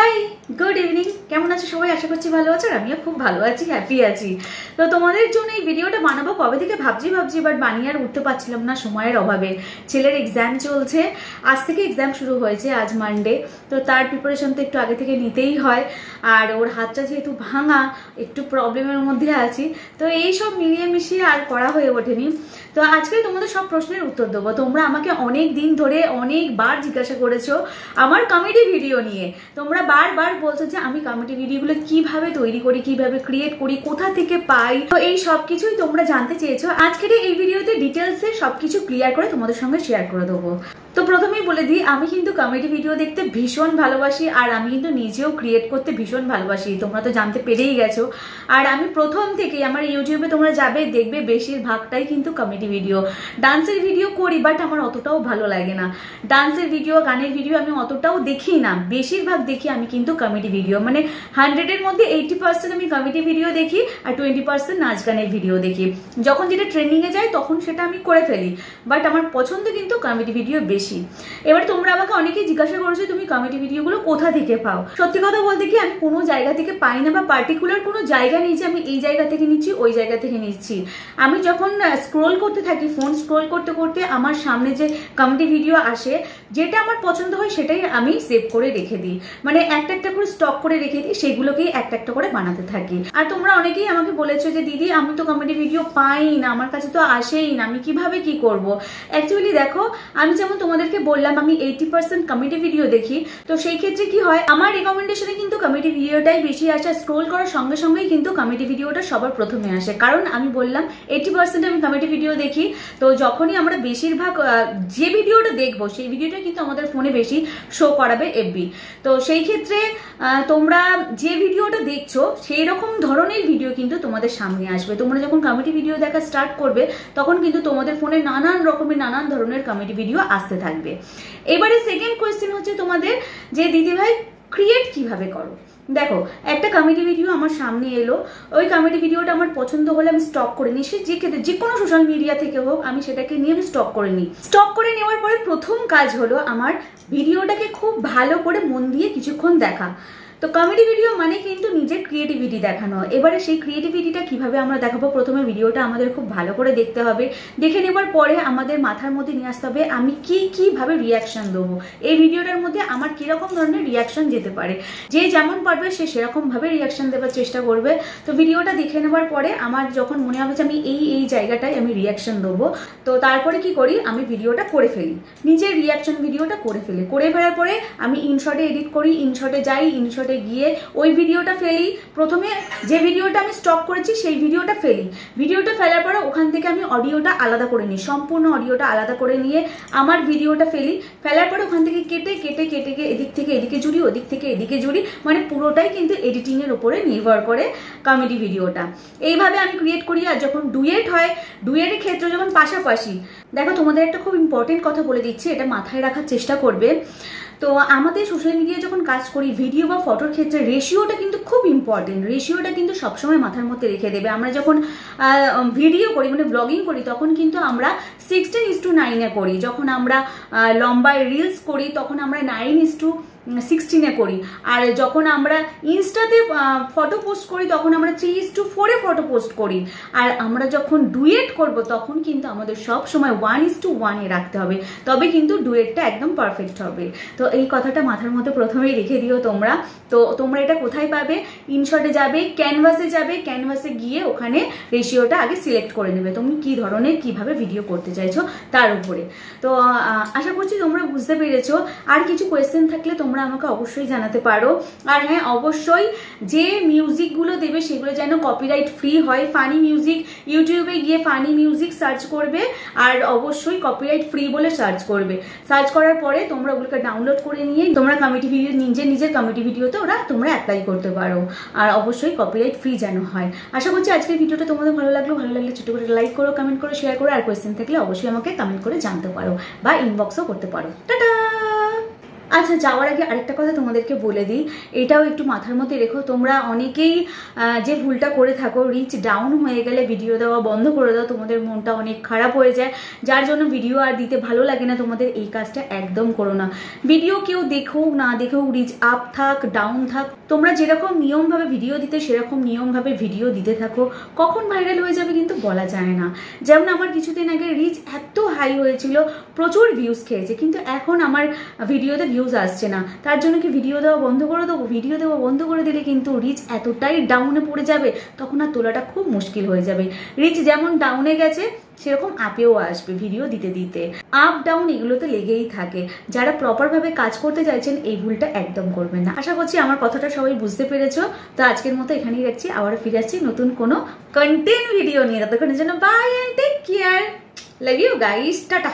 Hi good evening, কেমন আছো সবাই? আশা করছি ভালো আছো। আর আমিও খুব ভালো আছি, হ্যাপি আছি। তো তোমাদের জন্য এই ভিডিওটা বানাবো কবে থেকে ভাবছি বাট বানিয়ে আর উঠতে পারছিলাম না সময়ের অভাবে। ছেলের এক্সাম চলছে, আজ থেকে এক্সাম শুরু হয়েছে, আজ মানডে। তো তার প্রিপারেশন তো একটু আগে থেকে নিতেই হয়, আর ওর হাতটা যেহেতু ভাঙা, একটু প্রবলেমের মধ্যে আছি। তো এই সব মিলিয়ে মিশিয়ে আর করা হয়ে ওঠেনি। তো আজকে তোমাদের সব প্রশ্নের উত্তর দেবো। তোমরা আমাকে অনেক দিন ধরে অনেকবার জিজ্ঞাসা করেছো আমার কমেডি ভিডিও নিয়ে। তোমরা বারবার বলছো যে আমি কমেডি ভিডিওগুলো কিভাবে তৈরি করি, কিভাবে ক্রিয়েট করি, কোথা থেকে পাই। তো এই সব কিছুই তোমরা জানতে চেয়েছো। আজকের এই ভিডিওতে ডিটেলসে সবকিছু ক্লিয়ার করে তোমাদের সঙ্গে শেয়ার করে দেবো। তো প্রথমেই বলে দিই, আমি কিন্তু কমেডি ভিডিও দেখতে ভীষণ ভালোবাসি, আর আমি কিন্তু নিজেও ক্রিয়েট করতে ভীষণ ভালোবাসি। তোমরা তো জানতে পেরেই গেছো। আর আমি প্রথম থেকেই আমার ইউটিউবে তোমরা যাবে দেখবে বেশিরভাগটাই কিন্তু কমেডি ভিডিও। ডান্সের ভিডিও করি, বাট আমার অতটাও ভালো লাগে না। ডান্সের ভিডিও, গানের ভিডিও আমি অতটাও দেখি না। বেশিরভাগ দেখি আমি কিন্তু কমেডি ভিডিও, মানে 100-এর মধ্যে 80% আমি কমেডি ভিডিও দেখি, আর 20% নাচ গানের ভিডিও দেখি। যখন যেটা ট্রেন্ডিংয়ে যায় তখন সেটা আমি করে ফেলি, বাট আমার পছন্দ কিন্তু কমেডি ভিডিও বেশি। এবার তোমরা আমাকে অনেকেই জিজ্ঞাসা করেছো তুমি কমেডি ভিডিওগুলো কোথা থেকে পাও। সত্যি কথা বলতে কি, আমি কোনো জায়গা থেকে পাই না, বা পার্টিকুলার কোনো জায়গা নেই যে আমি এই জায়গা থেকে নিচ্ছি ওই জায়গা থেকে নিচ্ছি। আমি যখন স্ক্রোল করতে থাকি, ফোন স্ক্রোল করতে করতে আমার সামনে যে কমেডি ভিডিও আসে, যেটা আমার পছন্দ হয় সেটাই আমি সেভ করে রেখে দিই। মানে একটা একটা করে স্টক করে রেখে দিই, সেগুলোকেই একটা একটা করে বানাতে থাকি। আর তোমরা অনেকেই আমাকে বলেছো যে দিদি আমি তো কমেডি ভিডিও পাই না, আমার কাছে তো আসেই না, আমি কিভাবে কি করব। অ্যাকচুয়ালি দেখো, আমি যেমন তোমাদেরকে বললাম আমি 80% কমেডি ভিডিও দেখি। তো সেই ক্ষেত্রে কি হয়, আমার রেকমেন্ডেশনে কিন্তু কমেডি ভিডিওটাই বেশি আসে। স্ক্রোল করার সঙ্গে সঙ্গেই কিন্তু কমেডি ভিডিওটা সবার প্রথমে আসে, কারণ আমি বললাম 80% আমি কমেডি ভিডিও দেখি। তো যখনই আমরা বেশিরভাগ যে ভিডিওটা দেখবো সেই ভিডিওটা কিন্তু আমাদের ফোনে বেশি শো করাবে এফবি। তো সেই ক্ষেত্রে তোমরা যে ভিডিওটা দেখছো সেই রকম ধরনের ভিডিও কিন্তু তোমাদের সামনে আসবে। তোমরা যখন কমেডি ভিডিও দেখা স্টার্ট করবে তখন কিন্তু তোমাদের ফোনে নানান রকমের নানান ধরনের কমেডি ভিডিও আসতে থাকবে। এবারে সেকেন্ড কোয়েশ্চেন হচ্ছে তোমাদের যে দিদি ভাই ক্রিয়েট কিভাবে করো। দেখো, একটা কমেডি ভিডিও আমার সামনে এলো, ওই কমেডি ভিডিওটা আমার পছন্দ হলে আমি স্টক করে নিই। সে যে কোনো সোশ্যাল মিডিয়া থেকে হোক, আমি সেটাকে নিয়ে আমি স্টক করে নিই। স্টক করে নেওয়ার পরে প্রথম কাজ হলো আমার ভিডিওটাকে খুব ভালো করে মন দিয়ে কিছুক্ষণ দেখা। তো কমেডি ভিডিও মানে কিন্তু নিজের ক্রিয়েটিভিটি দেখানো। এবারে সেই ক্রিয়েটিভিটিটা কিভাবে আমরা দেখাবো, প্রথমে ভিডিওটা আমাদের খুব ভালো করে দেখতে হবে। দেখে নেবার পরে আমাদের মাথার মধ্যে নিয়ে আসতে হবে আমি কিভাবে রিয়াকশন দেবো, এই ভিডিওটার মধ্যে আমার কিরকম ধরনের রিয়াকশন যেতে পারে। যে যেমন পারবে সে সেরকমভাবে রিয়াকশন দেওয়ার চেষ্টা করবে। তো ভিডিওটা দেখে নেবার পরে আমার যখন মনে হবে যে আমি এই জায়গাটায় আমি রিয়াকশন দেবো, তো তারপরে কি করি, আমি ভিডিওটা করে ফেলি, নিজের রিয়াকশন ভিডিওটা করে ফেলি। করে ফেলার পরে আমি ইনশটে এডিট করি, ইনশটে যাই, ইনশটে গিয়ে ওই ভিডিওটা ফেলি। প্রথমে যে ভিডিওটা আমি স্টক করেছি সেই ভিডিওটা ফেলি। ভিডিওটা ফেলার পরে ওখান থেকে আমি অডিওটা আলাদা করে নিই, সম্পূর্ণ অডিওটা আলাদা করে নিয়ে আমার ভিডিওটা ফেলি। ফেলার পরে ওখান থেকে কেটে এদিক থেকে এদিকে জুড়ি, ওদিক থেকে এদিকে জুড়ি, মানে পুরোটাই কিন্তু এডিটিং এর উপরে নির্ভর করে কমেডি ভিডিওটা। এইভাবে আমি ক্রিয়েট করি। আর যখন ডুয়েট হয়, ডুয়েটের ক্ষেত্রে যখন পাশাপাশি, দেখো তোমাদের একটা খুব ইম্পর্টেন্ট কথা বলে দিচ্ছি, এটা মাথায় রাখার চেষ্টা করবে। তো আমাদের সোশ্যাল মিডিয়ায় যখন কাজ করি ভিডিও বা ফটোর ক্ষেত্রে রেশিওটা কিন্তু খুব ইম্পর্টেন্ট। রেশিওটা কিন্তু সবসময় মাথার মধ্যে রেখে দেবে। আমরা যখন ভিডিও করি, মানে ব্লগিং করি, তখন কিন্তু আমরা 16:9 করি। যখন আমরা লম্বায় রিলস করি তখন আমরা 9:16 করি। আর যখন আমরা ইনস্টাতে ফটো পোস্ট করি তখন আমরা 3:4 ফটো পোস্ট করি। আর আমরা যখন ডুয়েট করব তখন কিন্তু আমাদের সব সময় 1:1 রাখতে হবে, তবে কিন্তু ডুয়েটটা একদম পারফেক্ট হবে। তো এই কথাটা মাথার মধ্যে প্রথমেই রেখে দিও তোমরা। তো তোমরা এটা কোথায় পাবে, ইনশটে যাবে, ক্যানভাসে যাবে, ক্যানভাসে গিয়ে ওখানে রেশিওটা আগে সিলেক্ট করে নেবে তুমি কি ধরনের কিভাবে ভিডিও করতে চাইছো তার উপরে। তো আশা করছি তোমরা বুঝতে পেরেছো। আর কিছু কোয়েশ্চেন থাকলে তোমরা আমাকে অবশ্যই জানাতে পারো। আর হ্যাঁ, অবশ্যই যে মিউজিকগুলো দেবে সেগুলো যেন কপিরাইট ফ্রি হয়। ফানি মিউজিক, ইউটিউবে গিয়ে ফানি মিউজিক সার্চ করবে, আর অবশ্যই কপিরাইট ফ্রি বলে সার্চ করবে। সার্চ করার পরে তোমরা ওগুলোকে ডাউনলোড করে নিয়ে তোমরা কমেডি ভিডিও নিজের কমেডি ভিডিওতে তোমরা অ্যাপ্লাই করতে পারো। আর অবশ্যই কপিরাইট ফ্রি যেন হয়। আশা করছি আজকের ভিডিওটা তোমাদের ভালো লাগলে ছোট করে লাইক করো, কমেন্ট করো, শেয়ার করো। আর কোয়েশ্চেন থাকলে অবশ্যই আমাকে কমেন্ট করে জানতে পারো বা ইনবক্সও করতে পারো। টাটা। আচ্ছা, যাওয়ার আগে আরেকটা কথা তোমাদেরকে বলে দিই, এটাও একটু মাথার মধ্যে রেখো। তোমরা অনেকেই যে ভুলটা করে থাকো, রিচ ডাউন হয়ে গেলে ভিডিও দেওয়া বন্ধ করে দাও, তোমাদের মনটা অনেক খারাপ হয়ে যায়, যার জন্য ভিডিও আর দিতে ভালো লাগে না। তোমাদের এই কাজটা একদম করো না। ভিডিও কেউ দেখো না দেখো, রিচ আপ থাক ডাউন থাক, তোমরা যেরকম নিয়মভাবে ভিডিও দিতে সেরকম নিয়মভাবে ভিডিও দিতে থাকো। কখন ভাইরাল হয়ে যাবে কিন্তু বলা যায় না। যেমন আমার কিছুদিন আগে রিচ এত হাই হয়েছিল, প্রচুর ভিউজ খেয়েছে, কিন্তু এখন আমার ভিডিওতে ভিউজ আসছে না। তার জন্য কি ভিডিও দেওয়া বন্ধ করে দেবো? ভিডিও দেওয়া বন্ধ করে দিলে কিন্তু রিচ এতটাই ডাউনে পড়ে যাবে, তখন আর তোলাটা খুব মুশকিল হয়ে যাবে। রিচ যেমন ডাউনে গেছে সেরকম আপেও আসবে ভিডিও দিতে দিতে। আপ ডাউন এগুলো তো লেগেই থাকে। যারা প্রপারভাবে কাজ করতে চাইছেন এই ভুলটা একদম করবেন না। আশা করছি আমার কথাটা সবাই বুঝতে পেরেছো। তো আজকের মতো এখানেই রাখছি, আবার ফিরে আসছি নতুন কোনো কন্টেন্ট ভিডিও নিয়ে। ততক্ষণের জন্য bye and take care. Love you guys, tata.